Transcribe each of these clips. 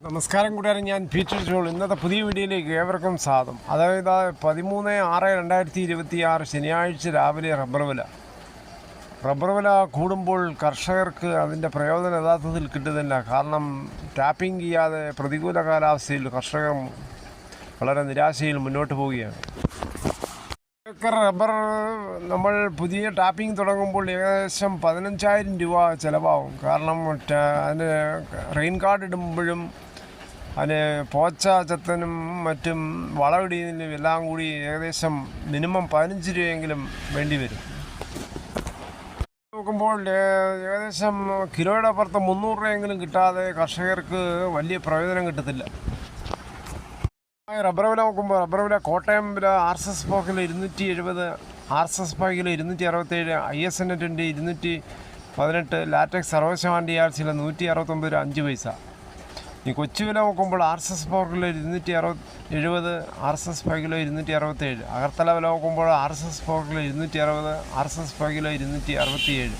നമസ്കാരം കൂട്ടുകാരെ, ഞാൻ പീറ്റർ ജോൾ. ഇന്നത്തെ പുതിയ വീഡിയോയിലേക്ക് ഏവർക്കും സ്വാഗതം. അതായത് 13/6/2026 ശനിയാഴ്ച രാവിലെ റബ്ബർ വില കൂടുമ്പോൾ കർഷകർക്ക് അതിൻ്റെ പ്രയോജനം യഥാർത്ഥത്തിൽ കിട്ടുന്നില്ല. കാരണം ടാപ്പിംഗ് ചെയ്യാതെ പ്രതികൂല കാലാവസ്ഥയിൽ കർഷകർ വളരെ നിരാശയിൽ മുന്നോട്ട് പോവുകയാണ്. റബ്ബർ നമ്മൾ പുതിയ ടാപ്പിംഗ് തുടങ്ങുമ്പോൾ ഏകദേശം 15,000 രൂപ ചിലവാകും. കാരണം അതിന് റെയിൻ ഗാർഡ് ഇടുമ്പോഴും അതിന് പോച്ച ചത്തനും മറ്റും വളമിടിയതിനും എല്ലാം കൂടി ഏകദേശം മിനിമം 15 രൂപയെങ്കിലും വേണ്ടി വരും. നോക്കുമ്പോൾ ഏകദേശം കിലോയുടെ പുറത്ത് 300 രൂപയെങ്കിലും കിട്ടാതെ കർഷകർക്ക് വലിയ പ്രയോജനം കിട്ടത്തില്ല. റബ്ബർ വില നോക്കുമ്പോൾ റബ്ബർ വില കോട്ടയം വില RSS kilo 270, RSS kilo 267, ISN20 218, latex 60% DRC 169 രൂപ 5 പൈസ. ഈ കൊച്ചു വില നോക്കുമ്പോൾ RSS കിലോ 270, RSS കിലോ 267, അകർത്തല വില നോക്കുമ്പോൾ RSS കിലോ 260, RSS കിലോ 267.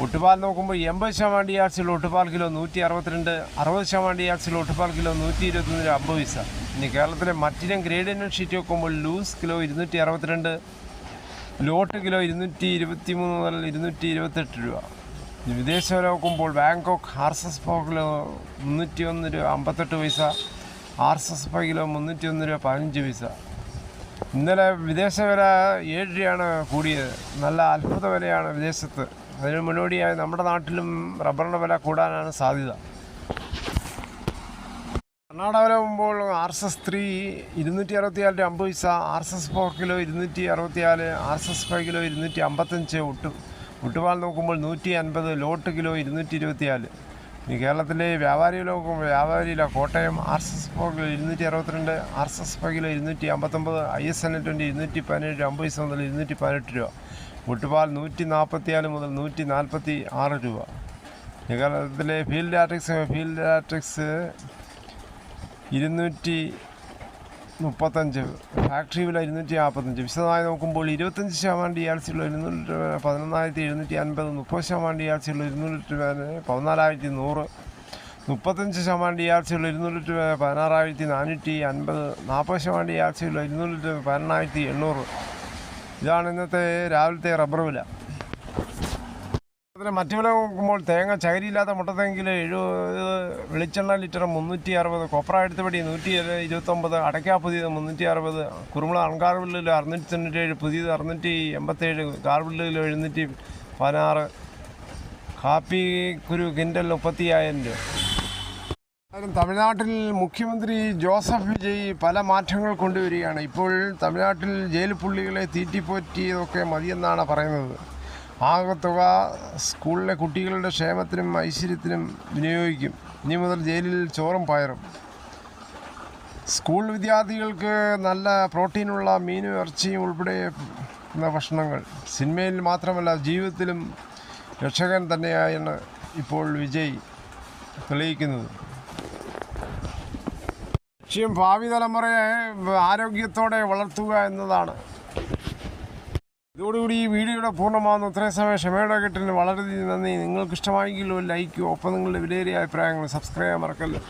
ഒട്ടുപാൽ നോക്കുമ്പോൾ 80% DRC ഒട്ടുപാൽ കിലോ 162, 60% DRC ഒട്ടുപാൽ കിലോ 121 രൂപ 50 പൈസ. ഇനി കേരളത്തിലെ മറ്റിനം ഗ്രേഡ് ഇനം ഷീറ്റ് നോക്കുമ്പോൾ ലൂസ് കിലോ 262, ലോട്ട് കിലോ 223 മുതൽ 228 രൂപ. വിദേശ വില നോക്കുമ്പോൾ ബാങ്കോക്ക് RSS കിലോ 301 രൂപ 58 പൈസ, RSS കിലോ 301 രൂപ 15 പൈസ. ഇന്നലെ വിദേശ വില 7 രൂപയാണ് കൂടിയത്. നല്ല അത്ഭുത വിലയാണ് വിദേശത്ത്. അതിന് മുന്നോടിയായി നമ്മുടെ നാട്ടിലും റബ്ബറിൻ്റെ വില കൂടാനാണ് സാധ്യത. കർണാടക വില നോക്കുമ്പോൾ RSS 3 264 രൂപ 50 പൈസ, RSS കിലോ 264, RSS കിലോ 255. ഒട്ടുപാൽ നോക്കുമ്പോൾ 150, ലോട്ട് കിലോ 224. ഇനി കേരളത്തിലെ വ്യാപാരി വില നോക്കുമ്പോൾ വ്യാപാരിയില Kottayam RSS kilo 262, RSS kilo 259, ISN20 217 രൂപ 50 പൈസ മുതൽ 218 രൂപ. ഒട്ടുപാൽ 144 മുതൽ 146 രൂപ. കേരളത്തിലെ ഫീൽഡ് ലാറ്റക്സ് 235, ഫാക്ടറി വില 245. വിശദമായി നോക്കുമ്പോൾ 25% DRC 11,750, 30% DRC 14,100, 35% DRC 16,450, 40% DRC 18,800. ഇതാണ് ഇന്നത്തെ രാവിലത്തെ റബ്ബർ വില. അതിന് മറ്റു വില നോക്കുമ്പോൾ തേങ്ങ ചകരിയില്ലാത്ത മുട്ടത്തേങ്കിൽ 70, വെളിച്ചെണ്ണ ലിറ്റർ 360, കൊപ്ര എടുത്തപടി 129, അടയ്ക്ക പുതിയത് 360, കുരുമുള അൺകാർബിളിൽ 697, പുതിയത് 687, കാർബിളിൽ 716, കാപ്പി കുരു കിൻഡൽ 35,000 രൂപ. തമിഴ്നാട്ടിൽ മുഖ്യമന്ത്രി ജോസഫ് വിജയ് പല മാറ്റങ്ങൾ കൊണ്ടുവരികയാണ്. ഇപ്പോൾ തമിഴ്നാട്ടിൽ ജയിൽ പുള്ളികളെ തീറ്റിപ്പോറ്റിയതൊക്കെ മതിയെന്നാണ് പറയുന്നത്. ആകെ തുക സ്കൂളിലെ കുട്ടികളുടെ ക്ഷേമത്തിനും ഐശ്വര്യത്തിനും വിനിയോഗിക്കും. ഇനി മുതൽ ജയിലിൽ ചോറും പയറും. സ്കൂൾ വിദ്യാർത്ഥികൾക്ക് നല്ല പ്രോട്ടീനുള്ള മീനും ഇറച്ചിയും ഉൾപ്പെടെ ഭക്ഷണങ്ങൾ. സിനിമയിൽ മാത്രമല്ല ജീവിതത്തിലും രക്ഷകൻ തന്നെയാണ് ഇപ്പോൾ വിജയ് തെളിയിക്കുന്നത്. ലക്ഷ്യം ഭാവി തലമുറയെ ആരോഗ്യത്തോടെ വളർത്തുക എന്നതാണ്. ഇതോടുകൂടി ഈ വീഡിയോയുടെ പൂർണ്ണമാകുന്നു. ഇത്രയും സമയം ക്ഷമയുടെ കേട്ടതിന് വളരെയധികം നന്ദി. നിങ്ങൾക്ക് ഇഷ്ടമായെങ്കിൽ ഒരു ലൈക്കോ, ഒപ്പം നിങ്ങളുടെ വിലയേറിയ അഭിപ്രായങ്ങൾ സബ്സ്ക്രൈബ് ചെയ്യാൻ മറക്കല്ലോ.